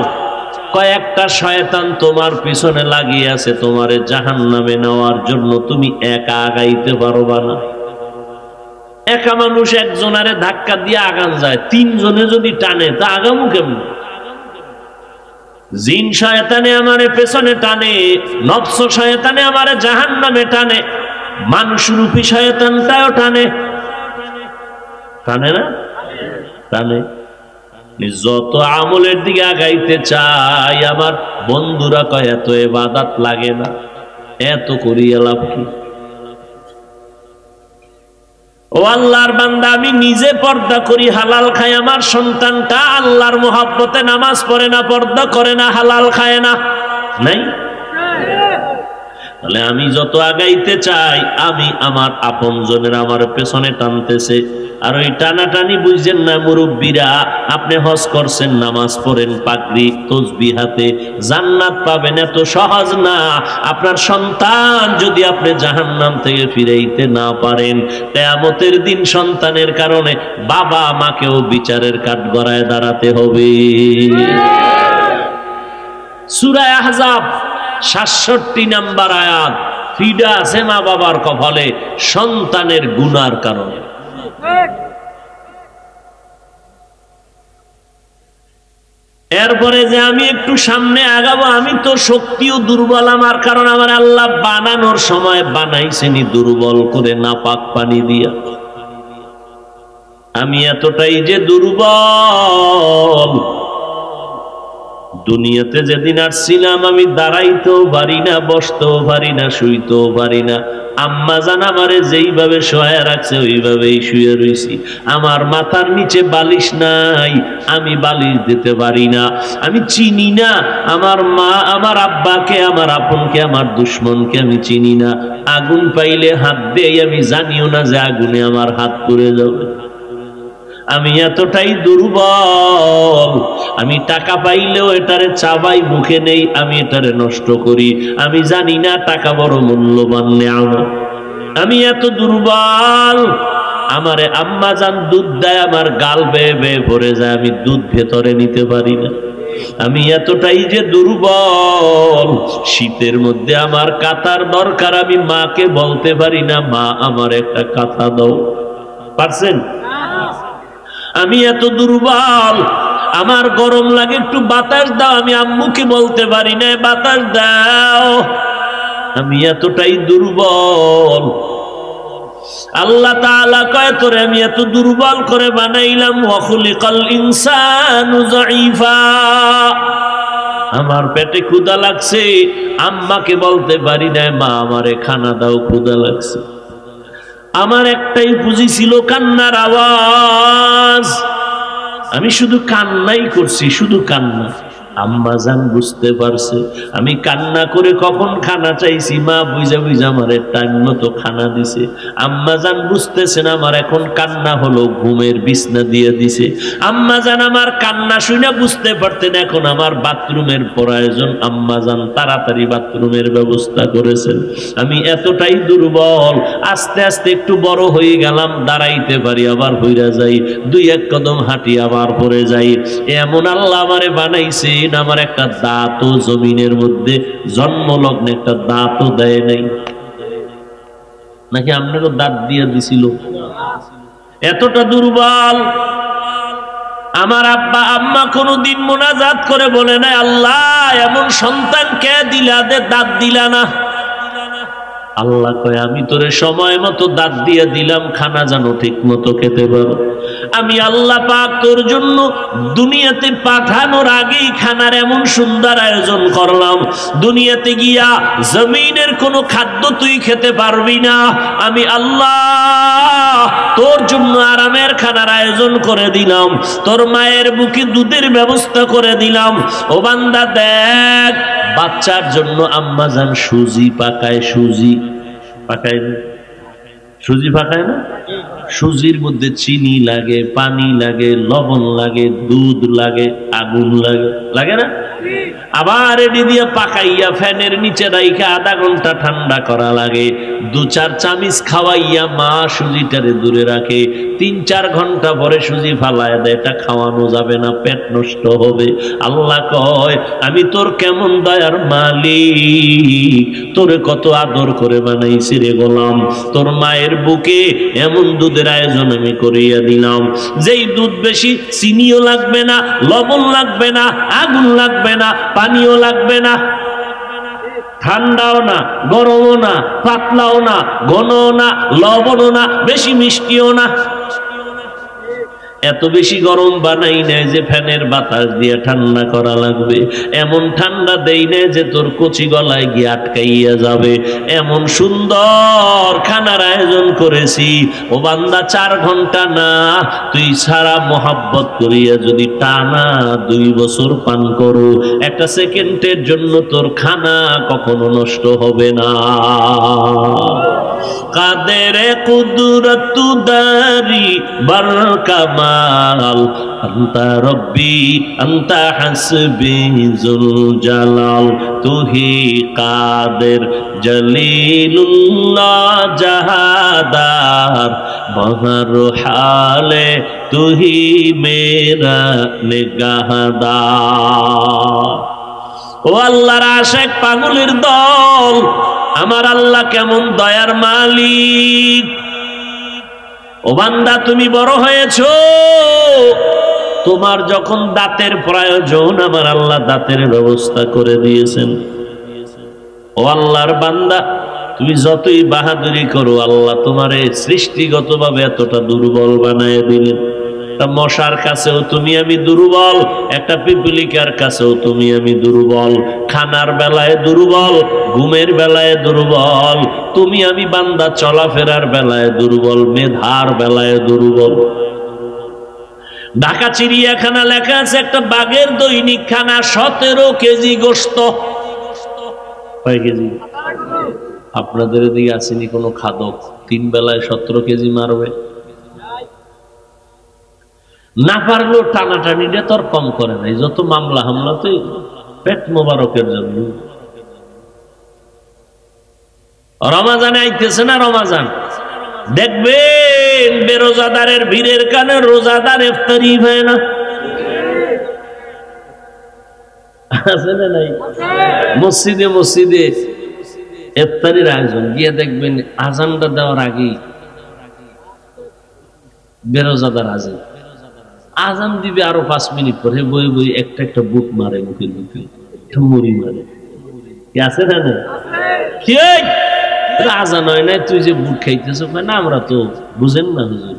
কয়েকটা শয়তান তোমার পিছনে লাগিয়ে আছে তোমারে জাহান্নামে নেওয়ার জন্য। তুমি একা আগাইতে পারবা না। একা মানুষ একজনারে ধাক্কা দিয়ে আগান যায়, 3 জনে যদি টানে তা আগামু কেমন? জিন শয়তানে আমারে পেছনে টানে, নফস শয়তানে আমারে জাহান্নামে টানে, মানুষরূপী শয়তানটাও টানে। টানে না? টানে। যত আমলের দিকে আগাইতে চাই, আমার বন্ধুরা কয় এত ইবাদত লাগে না, এত করিয়া লাভ কি? ও আল্লাহর বান্দা, আমি নিজে পর্দা করি, হালাল খাই, আমার সন্তানটা আল্লাহর মোহাব্বতে নামাজ পড়ে না, পর্দা করে না, হালাল খায় না, নাই? তাহলে আমি যত আগাইতে চাই, আমি আমার আপনজনের আমার পেছনে টানতেছে। আর ওই টানাটানি বুঝছেন না মুরব্বীরা? আপনি হজ করছেন, নামাজ পড়েন, পাগড়ি তসবিহ হাতে, জান্নাত পাবেন এত সহজ না। আপনার সন্তান যদি আপনি জাহান্নাম থেকে ফিরাইতে না পারেন, কিয়ামতের দিন সন্তানের কারণে বাবা মাকেও বিচারের কাঠগড়ায় দাঁড়াতে হবে। সূরা আহজাব ৬৭ নাম্বার আয়াত, ফিডা আছে মা বাবার কপালে সন্তানের গুনার কারণে। এরপরে যে আমি একটু সামনে আগাবো, আমি তো শক্তিও দুর্বল আমার, কারণ আমার আল্লাহ বানানোর সময় বানাইছেনি দুর্বল করে নাপাক পানি দিয়া। আমি এতটাই যে দুর্বল, দুনিয়াতে যেদিন আসছিলাম আমি দাঁড়াইতেও পারি না, বসতেও পারি না, শুইতেও পারি না। আম্মা জান আমারে যেইভাবে শোয়া রাখছে ওইভাবেই শুয়ে রইছি। আমার মাথার নিচে বালিশ নাই, আমি বালিশ দিতে পারি না। আমি চিনি না আমার মা, আমার আব্বাকে, আমার আপনকে, আমার দুশ্মনকে আমি চিনি না। আগুন পাইলে হাত দেই, আমি জানিও না যে আগুনে আমার হাত পুড়ে যাবে। আমি এতটাই দুর্বল, আমি টাকা পাইলেও এটারে চাবাই, মুখে নেই, আমি এটারে নষ্ট করি। আমি জানি না টাকা বড় মূল্যবান নেয়ামত। আমি এত দুর্বল, আমারে আম্মা জান দুধ দেয়, আমার গাল বেয়ে বেয়ে ভরে যায়, আমি দুধ ভেতরে নিতে পারি না। আমি এতটাই যে দুর্বল, শীতের মধ্যে আমার কাঁথার দরকার, আমি মাকে বলতে পারি না মা আমার একটা কাঁথা দাও। পারছেন? আমি এত দুর্বল, আমার গরম লাগে একটু বাতাস দাও, আমি আম্মুকে বলতে পারি না বাতাস দাও। আমি এতটাই দুর্বল। আল্লাহ তাআলা কয় তোরে আমি এত দুর্বল করে বানাইলাম। ওয়া খুলিকাল ইনসানু যায়ীফা, আমার পেটে ক্ষুধা লাগছে, আম্মাকে বলতে পারি না মা আমারে খানা দাও, ক্ষুধা লাগছে। আমার একটাই পুঁজি ছিল কান্নার আওয়াজ, আমি শুধু কান্নাই করছি, শুধু কান্না। আম্মা জান বুঝতে পারছে আমি কান্না করে কখন খানা চাইছি, মা বুঝা বুঝা আমার টাইম মতো খানা দিছে। আম্মা জান বুঝতেছেন আমার এখন কান্না হলো, ঘুমের বিছনা দিয়ে দিছে। আম্মা জান আমার কান্না শুনে বুঝতে পারতেন এখন আমার বাথরুমের প্রয়োজন, আম্মা জান তাড়াতাড়ি বাথরুমের ব্যবস্থা করেছেন। আমি এতটাই দুর্বল, আস্তে আস্তে একটু বড় হয়ে গেলাম, দাঁড়াইতে পারি আবার হইরা যাই, দুই এক কদম হাঁটি আবার পড়ে যাই। এমন আল্লাহ আমারে বানাইছে, আমার একটা দাঁতও জমিনের মধ্যে জন্মলগ্নে একটা দাঁতও দেয় নাই। নাকি আপনাকে দাঁত দিয়ে দিছিল? এতটা দুর্বল। আমার আব্বা আম্মা কোনদিন মুনাজাত করে বলে নাই আল্লাহ এমন সন্তান কে দিলা দে দাঁত দিলা না। আল্লাহ কয় আমি তোরে সময় মতো দাঁত দিয়ে দিলাম, খানা জানো ঠিক মতো খেতে পারো। আমি আল্লাহ পাক তোর জন্য দুনিয়াতে পাঠানোর আগেই খানার এমন সুন্দর আয়োজন করলাম, দুনিয়াতে গিয়া জমিনের কোনো খাদ্য তুই খেতে পারবি না। আমি আল্লাহ তোর জন্য আরামের খানার আয়োজন করে দিলাম, তোর মায়ের বুকে দুধের ব্যবস্থা করে দিলাম। ও বান্দা দেখ, বাচ্চার জন্য আম্মা জান সুজি পাকায়, সুজি পাকায় না, সুজি পাকায় না? সুজির মধ্যে চিনি লাগে, পানি লাগে, লবণ লাগে, দুধ লাগে, আগুন লাগে, লাগে না? আবার এটি দিয়ে পাকাইয়া ফ্যানের নিচে রাইখা আধা ঘন্টা ঠান্ডা করা লাগে। দু চার চামিচ খাওয়াইয়া মা সুজিটারে দূরে রাখে, ৩-৪ ঘন্টা পরে সুজি ফালায় দেয়, এটা খাওয়ানো যাবে না, পেট নষ্ট হবে। আল্লাহ কয় আমি তোর কেমন দয়ার মালিক, তোরে কত আদর করে বানাইছি রে গোলাম। তোর মায়ের বুকে এমন দুধের আয়োজন আমি করিয়া দিলাম, যেই দুধ বেশি চিনিও লাগবে না, লবণ লাগবে না, আগুন লাগবে না, পানিও লাগবে না, ঠান্ডাও না, গরমও না, পাতলাও না, ঘনও না, লবণও না, বেশি মিষ্টিও না। এত বেশি গরম বানাই নেয় যে ফ্যানের বাতাস দিয়ে ঠান্ডা করা লাগবে, এমন ঠান্ডা দেই নেয় যে তোর কচি গলায় গিয়ে আটকাইয়া যাবে। এমন সুন্দর খানার আয়োজন করেছি। ও বান্দা 4 ঘন্টা না, তুই সারা মোহাব্বত করিয়া যদি টানা 2 বছর পান করো, একটা সেকেন্ডের জন্য তোর খানা কখনো নষ্ট হবে না। কাদেরে কুদরত দারি বরকামাল, আন্তা রব্বি আন্তা হাসবি যুল জালাল, তুহি কাদের জলিলুল্লাহ জাহাদার, বহর হালে তুহি মেরা নিগাহদার। ও আল্লাহর আশিক পাগলের দল, আমার আল্লাহ কেমন দয়ার মালিক। ও বান্দা, তুমি বড় হয়েছো, তোমার যখন দাঁতের প্রয়োজন আমার আল্লাহ দাঁতের ব্যবস্থা করে দিয়েছেন। ও আল্লাহর বান্দা, তুমি যতই বাহাদুরি করো আল্লাহ তোমারে সৃষ্টিগতভাবে এতটা দুর্বল বানায় দিলেন। একটা মশার কাছেও তুমি আমি দুর্বল, একটা পিপিলিকার কাছেও তুমি আমি দুর্বল, খানার বেলায় দুর্বল, ঘুমের বেলায় দুর্বল, তুমি আমি বান্দা চলাফেরার বেলায় দুর্বল, মেধার বেলায় দুর্বল। ঢাকা চিড়িয়াখানা লেখা আছে একটা বাঘের দৈনিক খানা 17 কেজি গোশত। কয় কেজি? আপনাদের এদিকে আসেনি কোনো খাদক 3 বেলায় 17 কেজি মারবে? না পারলেও টানাটানিটা তোর কম করে নাই, যত মামলা হামলা তো পেট মোবারকের জন্য। রমাজানে আইতেছে না, রমাজান দেখবেন বেরোজাদারের ভিড়ের কারণে রোজাদার ইফতারি হয় না, আছে না নাই? মসজিদে মসজিদে ইফতারির আয়োজন, গিয়ে দেখবেন আজানটা দেওয়ার আগেই বেরোজাদার আজান দিবে, আরো 5 মিনিট পরে বই বই একটা একটা বুট মারে, মুখের মুখে একটা মুড়ি মারে। কি আছে না? কি আজান হয় নাই, তুই যে বুট খাইতেছ? না আমরা তো বুঝেন না হুজুর,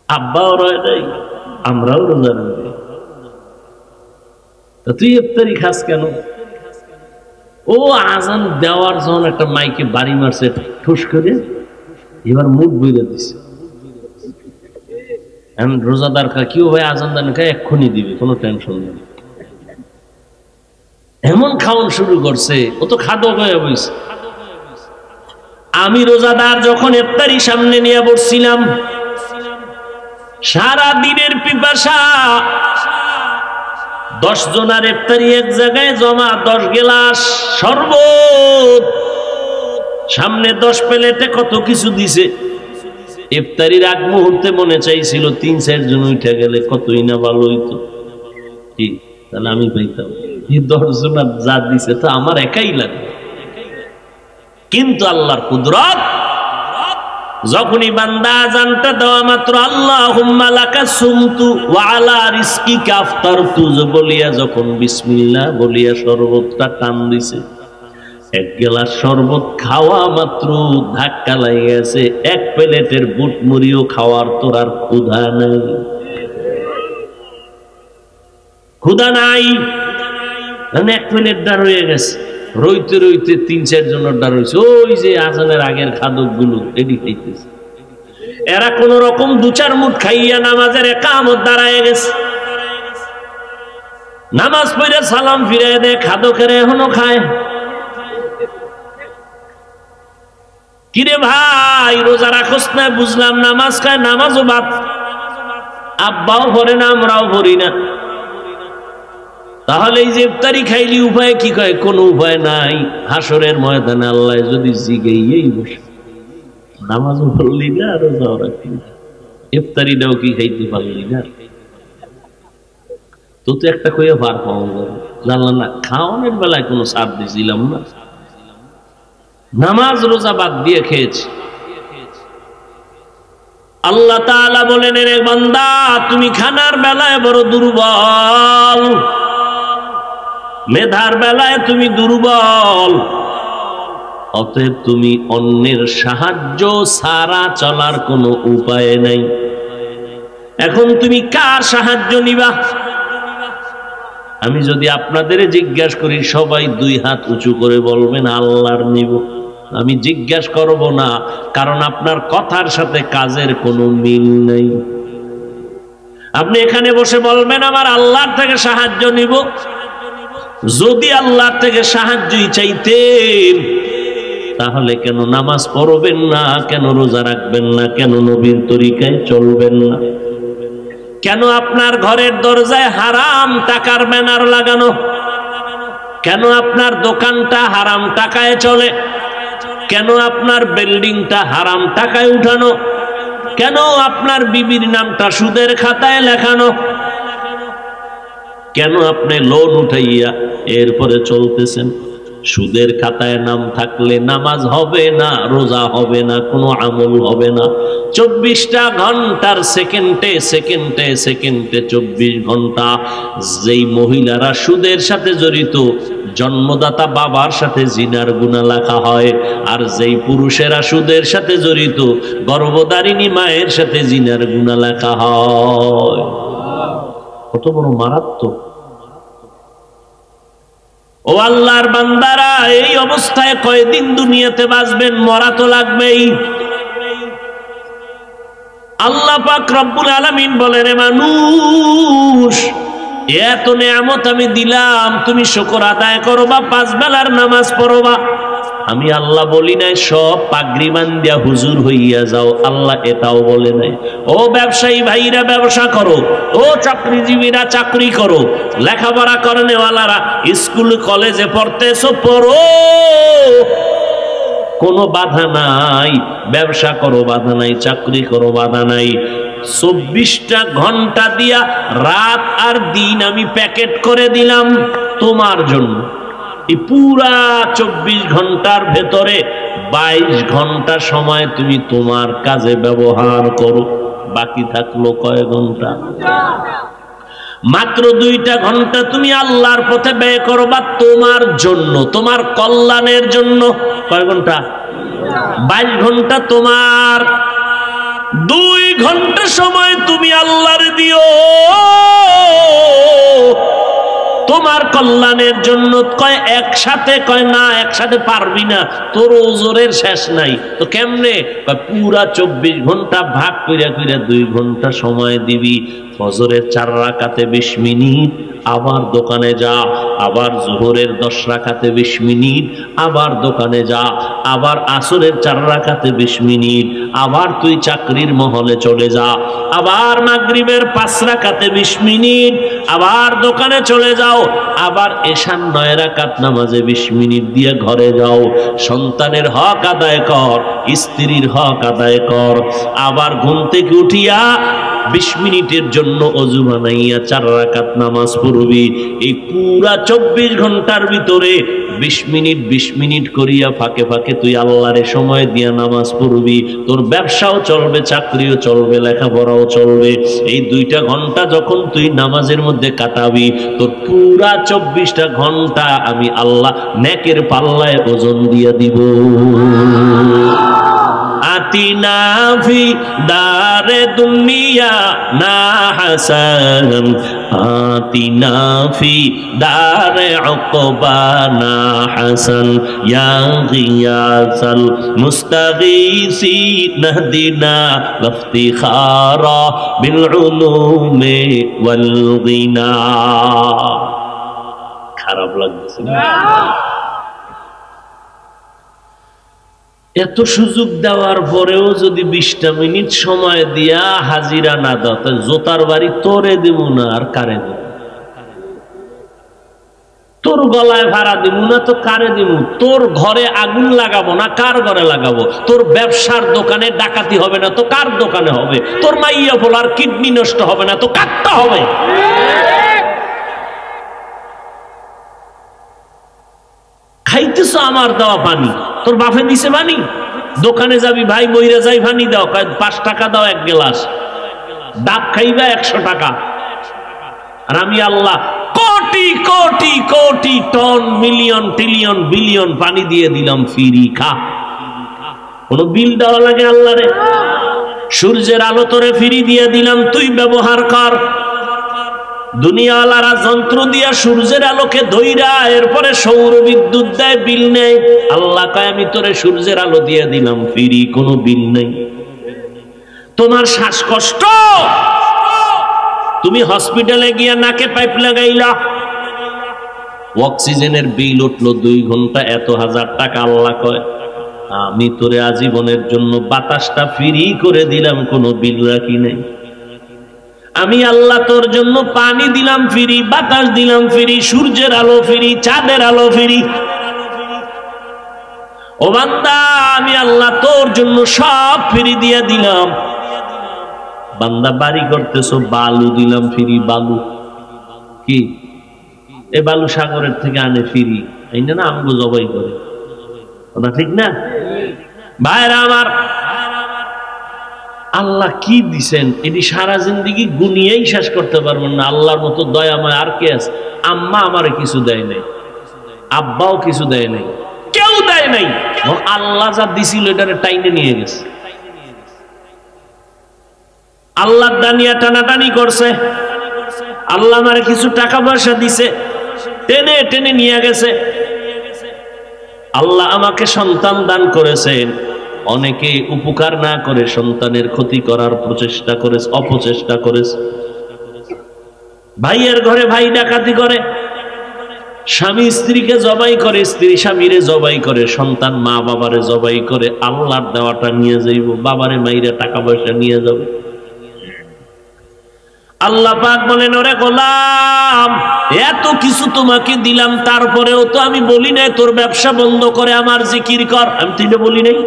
আব্বাও রয় নাই, আমরাও রোজা রাখি, তা তুই ইফতারি খাস কেন? ও আজান দেওয়ার যখন একটা মাইকে বাড়ি মারছে ঠুস করে, এবার মুখ বইরে দিছে। রোজাদার খা কেউ ভাই আজান দান খায় এক্ষুনি দিবে, কোনো টেনশন নেই। এমন খাওয়ান শুরু করছে, ও তো খাদক হয়ে বইছে। আমি রোজাদার যখন ইফতারি সামনে নিয়ে বসছিলাম, সারা দিনের পিপাসা, 10 জনের ইফতারি এক জায়গায় জমা, 10 গ্লাস শরবত সামনে, 10 প্লেটে কত কিছু দিছে। ইফতারির আগ মুহূর্তে মনে চাইছিল 3-4 জন উঠে গেলে কতই না ভালো হইতো, কি তাহলে আমি পাইতাম। 10 জনের যা দিছে তো আমার একাই লাগে। কিন্তু আল্লাহর কুদরত, যখনই বান্দা আযানটা দেওয়া মাত্র আল্লাহুম্মা লাকা সুমতু ওয়া আলা রিজকিকা আফতারতু বলিয়া যখন বিসমিল্লাহ বলিয়া শরবতটা টান দিছে, 1 গ্লাস শরবত খাওয়া মাত্র ধাক্কা লাগে গেছে, 1 প্লেটের বুট মুড়িও খাওয়ার তোর আর ক্ষুধা নাই, ক্ষুধা নাই। 1 প্লেটটা রয়ে গেছে, রইতে রইতে 3-4 জনের ডা রয়েছে, ওই যে আজানের আগের খাদক গুলো এডি খাইতেছে। এরা কোন রকম 2-4 মুঠ খাইয়া নামাজের একামত দাঁড়ায় গেছে। নামাজ পড়ে সালাম ফিরাই দেয়, খাদকের এখনো খায়। কিরে ভাই রোজা রাখস না? বুঝলাম নামাজ খায়, নামাজও বাদ, আব্বাও ভরে না আমরাও ভরি না। তাহলে এই যে ইফতারি খাইলি উপায় কি? কয় কোনো উপায় নাই, হাসরের ময়দানে আল্লাহ যদি জিগাইয়েই বসে, নামাজও পড়লি না, রোজাও রাখলি না, ইফতারিটাও কি খাইতে পারলি না, তো তো একটা কইয়া ভার পাওয়া যাবে। জানলাম না খাওয়ানোর বেলায় কোনো ছাড় দিছিলাম না, নামাজ রোজা বাদ দিয়ে খেয়েছি। আল্লাহ তাআলা বলেন, রে বান্দা তুমি খানার বেলায় বড় দুর্বল, মেধার বেলায় তুমি দুর্বল, অতএব তুমি অন্যের সাহায্য ছাড়া চলার কোনো উপায় নাই। এখন তুমি কার সাহায্য নিবা? আমি যদি আপনাদের জিজ্ঞাসা করি, সবাই 2 হাত উঁচু করে বলবেন আল্লাহর নিব। আমি জিজ্ঞাসা করব না, কারণ আপনার কথার সাথে কাজের কোনো মিল নেই। আপনি এখানে বসে বলবেন আমার আল্লাহর থেকে সাহায্য নিব। যদি আল্লাহর থেকে সাহায্যই চাইতেন তাহলে কেন নামাজ পড়বেন না, কেন রোজা রাখবেন না, কেন নবীর তরিকায় চলবেন না, কেন আপনার ঘরের দরজায় হারাম টাকার ব্যানার লাগানো, কেন আপনার দোকানটা হারাম টাকায় চলে, কেন আপনার বিল্ডিংটা হারাম টাকায় উঠানো, কেন আপনার বিবির নামটা সুদের খাতায় লেখানো, কেন আপনি লোন উঠাইয়া এরপরে চলতেছেন? সুদের খাতায় নাম থাকলে নামাজ হবে না, রোজা হবে না, কোনো আমল হবে না। 24টা ঘন্টার সেকেন্ডে সেকেন্ডে সেকেন্ডে 24 ঘন্টা যেই মহিলারা সুদের সাথে জড়িত, জন্মদাতা বাবার সাথে জিনার গুনাহ লেখা হয়। আর যেই পুরুষেরা সুদের সাথে জড়িত, গর্ভধারিণী মায়ের সাথে জিনার গুনাহ লেখা হয়। কত বড় মারাত্মক! ও আল্লাহর বান্দারা, এই অবস্থায় কয়দিন দুনিয়াতে বাঁচবেন? মরা তো লাগবেই। আল্লাহ পাক রব্বুল আলামিন বলেন, রে মানুষ, এত নেয়ামত আমি দিলাম, তুমি শুকর আদায় করো বা 5 বেলার নামাজ পড়বা। আমি আল্লাহ বলি নাই সব পাগড়ি বান্ধিয়া হুজুর হইয়া যাও, আল্লাহ এটাও বলে নাই। ও ব্যবসায়ী ভাইরা ব্যবসা করো, ও চাকরিজীবীরা চাকরি করো, লেখাপড়া করেনেওয়ালারা স্কুল কলেজে পড়তেছো, পড়ো, কোনো বাধা নাই। ব্যবসা করো, বাধা নাই। চাকরি করো, বাধা নাই। 24টা ঘন্টা দিয়া রাত আর দিন আমি প্যাকেট করে দিলাম তোমার জন্য। এই পুরা 24 ঘন্টার ভেতরে 22 ঘন্টা সময় তুমি তোমার কাজে ব্যবহার করো। বাকি থাকলো কয় ঘন্টা? মাত্র 2টা ঘন্টা তুমি আল্লাহর পথে ব্যয় করবা তোমার জন্য, তোমার কল্যাণের জন্য। কয় ঘন্টা? 22 ঘন্টা তোমার। 2 ঘন্টা সময় তুমি আল্লাহর দিও তোমার কল্যাণের জন্য। কয় একসাথে? কয় না, একসাথে পারবি না, তোর ওজোরের শেষ নাই। তো কেমনে? পুরা 24 ঘন্টা ভাগ কইরা কইরা 2 ঘন্টা সময় দিবি। ফজরের 4 রাকাতে 20 মিনিট, আবার দোকানে যা। আবার জোহরের 10 রাকাতে 20 মিনিট, আবার দোকানে যা। আবার আসরের 4 রাকাতে 20 মিনিট, আবার তুই চাকরির মহলে চলে যা। আবার মাগরিবের 5 রাকাতে 20 মিনিট, আবার দোকানে চলে যাও। আবার এশার 9 রাকাত নামাজে 20 মিনিট দিয়ে ঘরে যাও। সন্তানের হক আদায় কর, স্ত্রীর হক আদায় কর। আবার ঘুম থেকে উঠিয়া 20 মিনিটের জন্য অজু বানাইয়া 4 রাকাত নামাজ পড়বি। এই পুরা 24 ঘন্টার ভিতরে 20 মিনিট 20 মিনিট করিয়া ফাঁকে ফাঁকে তুই আল্লাহরে সময় দিয়া নামাজ পড়বি। তোর ব্যবসাও চলবে, চাকরিও চলবে, লেখাপড়াও চলবে। এই 2টা ঘন্টা যখন তুই নামাজের মধ্যে কাটাবি, তোর পুরা 24টা ঘন্টা আমি আল্লাহ নেকের পাল্লায় ওজন দিয়া দিব। আতিনা ফি দারে দুনিয়া না হাসান, আতিনা ফি দারে উকবা না হাসান, ইয়া গিয়াসাল মুস্তাগীসিন নাহদিনা ইফতিখারা বিল উলুমি ওয়াল গিনা। খারাপ লাগছে না? এত সুযোগ দেওয়ার পরেও যদি 20টা মিনিট সময় দিয়া হাজিরা না দাও, তাহলে জোতার বাড়ি তোরে দিব না আর কারে দিব? তোর গলায় ভাড়া দিব না তো কারে দিব? তোর ঘরে আগুন লাগাবো না কার ঘরে লাগাবো? তোর ব্যবসার দোকানে ডাকাতি হবে না তো কার দোকানে হবে? তোর মাইয়া বলার কিডনি নষ্ট হবে না তো কাটতে হবে? খাইতেছ আমার দেওয়া পানি, তোর বাপে দিছে পানি? দোকানে যাবি, ভাই বইরে যাই পানি দাও, 5 টাকা দাও 1 গ্লাস। ডাব খাইবা 100 টাকা। আর আমি আল্লাহ crore crore crore ton million trillion billion পানি দিয়ে দিলাম ফ্রি, খা। কোন বিল দেওয়া লাগে আল্লাহরে? সূর্যের আলো তোরে ফ্রি দিয়ে দিলাম, তুই ব্যবহার কর। দুনিয়াওয়ালারা যন্ত্র দিয়া সূর্যের আলোকে ধইরা এরপরে সৌর বিদ্যুৎ দেয়, বিল নেই। আল্লাহ কয় আমি তোরে সূর্যের আলো দিয়ে দিলাম ফ্রি, কোনো বিল নেই। তোমার শ্বাসকষ্ট, তুমি হসপিটালে গিয়া নাকে পাইপ লাগাইলা, অক্সিজেনের বিল উঠলো 2 ঘন্টা, এত 1000 টাকা। আল্লাহ কয় আমি তোরে আজীবনের জন্য বাতাসটা ফ্রি করে দিলাম, কোনো বিল রাখি নাই। আমি আল্লাহ তোর জন্য পানি দিলাম ফ্রি, বাতাস দিলাম ফ্রি, সূর্যের আলো ফ্রি, চাঁদের আলো ফ্রি। ও বান্দা, আমি আল্লাহ তোর জন্য সব ফ্রি দিয়ে দিলাম। বান্দা বাড়ি করতেছো, বালু দিলাম ফ্রি, বালু। কি এ বালু সাগরের থেকে আনে ফিরি, এই না আমগো জবাই করে, কথা ঠিক না? ভাইরা আমার, আল্লাহ কি দিছেন এটি সারা জিন্দিগি গুনিয়েই শেষ করতে পারবেন না। আল্লাহর মতো দয়াময় আর কে আছে? আম্মা আমারে কিছু দেয় নাই, আব্বাও কিছু দেয় নাই, কেউ দেয় নাই, আল্লাহ যা দিছিল এটারে টাইনে নিয়ে গেছে। আল্লাহ দানিয়া টানাটানি করছে, আল্লাহ আমারে কিছু টাকা পয়সা দিছে, টেনে টেনে নিয়ে গেছে। আল্লাহ আমাকে সন্তান দান করেছেন, অনেকে উপকার না করে সন্তানের ক্ষতি করার প্রচেষ্টা করেছে, অপচেষ্টা করেছে। ভাইয়ের ঘরে ভাই ডাকাতি করে, স্বামী স্ত্রীকে জবাই করে, স্ত্রী স্বামীরে জবাই করে, সন্তান মা বাবারে জবাই করে। আল্লাহর দেওয়াটা নিয়ে যাইব, বাবারে মাইরে টাকা পয়সা নিয়ে যাবে। আল্লাহ পাক বলেন, ওরে গোলাম, এত কিছু তোমাকে দিলাম, তারপরেও তো আমি বলি নাই তোর ব্যবসা বন্ধ করে আমার জিকির কর। আমি তো এটা বলি নাই।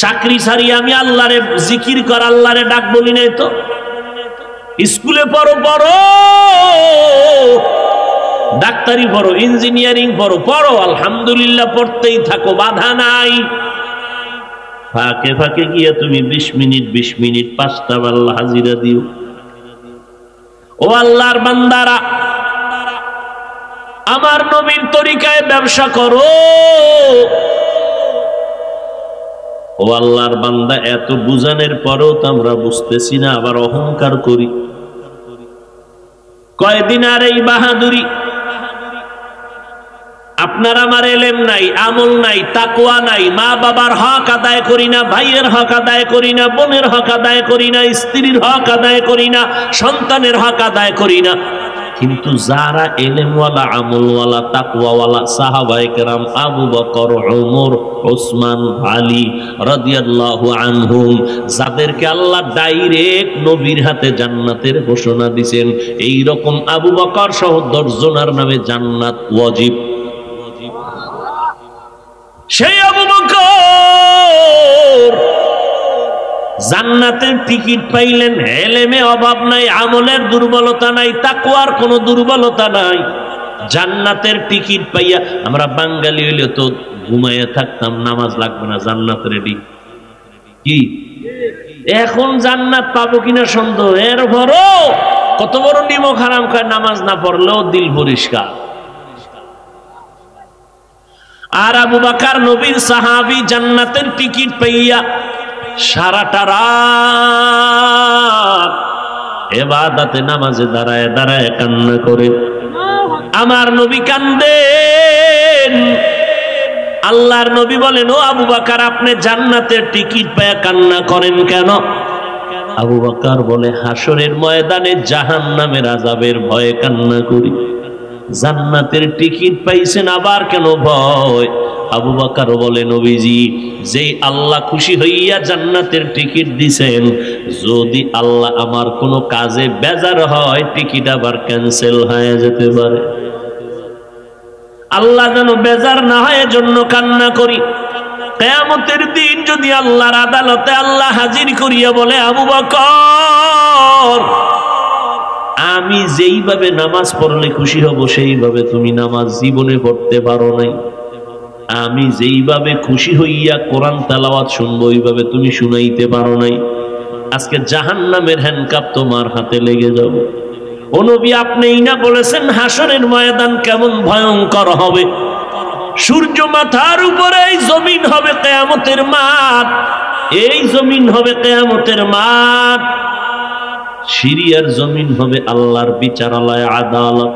চাকরি ছাড়িয়ে আমি আল্লাহরে জিকির কর, আল্লাহরে ডাক বলি নাই তো। স্কুলে পড়ো, ডাক্তারি পড়ো, ইঞ্জিনিয়ারিং পড়ো, আলহামদুলিল্লাহ পড়তেই থাকো, বাধা নাই। ফাঁকে ফাঁকে গিয়ে তুমি 20 মিনিট 5টা আল্লাহ হাজিরা দিও। ও আল্লাহর বান্দারা, আমার নবীর তরিকায় ব্যবসা করো। ও আল্লাহর বান্দা, এত বুঝানোর পরেও তো আমরা বুঝতেছি না, আবার অহংকার করি। কয়দিন আর এই বাহাদুরি? আপনার আমার এলেম নাই, আমল নাই, তাকওয়া নাই, মা বাবার হক আদায় করি না, ভাইয়ের হক আদায় করি না, বোনের হক আদায় করি না, স্ত্রীর হক আদায় করি না, সন্তানের হক আদায় করি না। কিন্তু যারা এলেমওয়ালা, আমলওয়ালা, তাকওয়াওয়ালা সাহাবায়ে কেরাম, আবু বকর, ওমর, ওসমান, আলী রাদিয়াল্লাহু আনহুম, যাদেরকে আল্লাহ ডাইরেক্ট নবীর হাতে জান্নাতের ঘোষণা দিবেন, এই রকম আবু বকর সহ 10 জনের নামে জান্নাত ওয়াজিব। সেই আবু বকর জান্নাতের টিকিট পাইলেন। এলেমে অভাব নাই, আমলের দুর্বলতা নাই, তাকওয়ার কোনো দুর্বলতা নাই, জান্নাতের টিকিট পাইয়া। আমরা বাঙালি হইলে তো ঘুমাইয়া থাকতাম, নামাজ লাগবে না, জান্নাত রেডি। কি এখন জান্নাত পাবো কিনা সন্দেহ। এরপরও কত বড় নিমক হারাম খায়, নামাজ না পড়লেও দিল পরিষ্কার। আর আবু বকর নবীর সাহাবী, জান্নাতের টিকিট পাইয়া সারাটা রাত ইবাদতে নামাজে দাঁড়ায় দাঁড়ায় কান্না করে। আমার নবী কান্দেন। আল্লাহর নবী বলেন, ও আবু বকর, আপনি জান্নাতের টিকিট পেয়ে কান্না করেন কেন? আবু বকর বলে, হাসরের ময়দানে জাহান্নামের আযাবের ভয়ে কান্না করি। জান্নাতের টিকিট পাইছেন, আবার কেন ভয়? আবু বকর বলে, নবীজি, যেই আল্লাহ খুশি হইয়া জান্নাতের টিকিট দিছেন, যদি আল্লাহ আমার কোনো কাজে বেজার হয়, টিকিট আবার ক্যান্সেল হয়ে যেতে পারে। আল্লাহ যেন বেজার না হয়, এজন্য কান্না করি। কিয়ামতের দিন যদি আল্লাহর আদালতে আল্লাহ হাজির করিয়া বলে, আবু বকর, আমি যেইভাবে নামাজ পড়লে খুশি হব, সেইভাবে তুমি নামাজ জীবনে পড়তে পারো নাই। আমি যেইভাবে খুশি হইয়া কোরআন তেলাওয়াত শুনবো, ওইভাবে তুমি শুনাইতে পারো নাই। আজকে জাহান্নামের হ্যান্ডকাপ তোমার হাতে লেগে যাবে। ও নবী, আপনিই না বলেছেন হাসরের ময়দান কেমন ভয়ঙ্কর হবে? সূর্য মাথার উপরে, এই জমিন হবে কিয়ামতের মাঠ, এই জমিন হবে কিয়ামতের মাঠ। সিরিয়ার জমিন হবে আল্লাহর বিচারালয়, আদালত।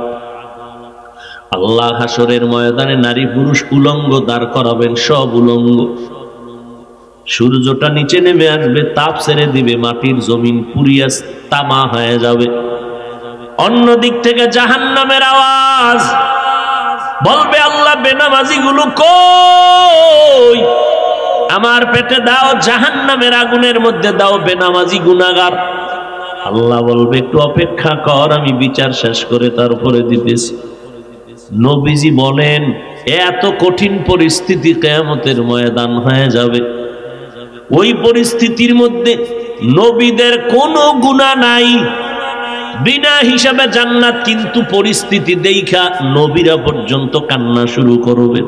আল্লাহ হাসরের ময়দানে নারী পুরুষ উলঙ্গ দাঁড় করাবেন, সব উলঙ্গ। সূর্যটা নিচে নেমে আসবে, তাপ ছেড়ে দিবে, মাটির জমিন পুরিয়া তামা হয়ে যাবে। অন্য দিক থেকে জাহান্নামের আওয়াজ বলবে, আল্লাহ বেনামাজি গুলো কই? আমার পেটে দাও, জাহান্নামের আগুনের মধ্যে দাও বেনামাজি গুনাহগার। আল্লাহ বলবে, একটু অপেক্ষা কর, আমি বিচার শেষ করে তারপরে দিতেছি। নবীজি বলেন, এত কঠিন পরিস্থিতি কিয়ামতের ময়দান হয়ে যাবে। ওই পরিস্থিতির মধ্যে নবীদের কোনো গুনাহ নাই, বিনা হিসাবে জান্নাত, কিন্তু পরিস্থিতি দেখা নবীরা পর্যন্ত কান্না শুরু করবে।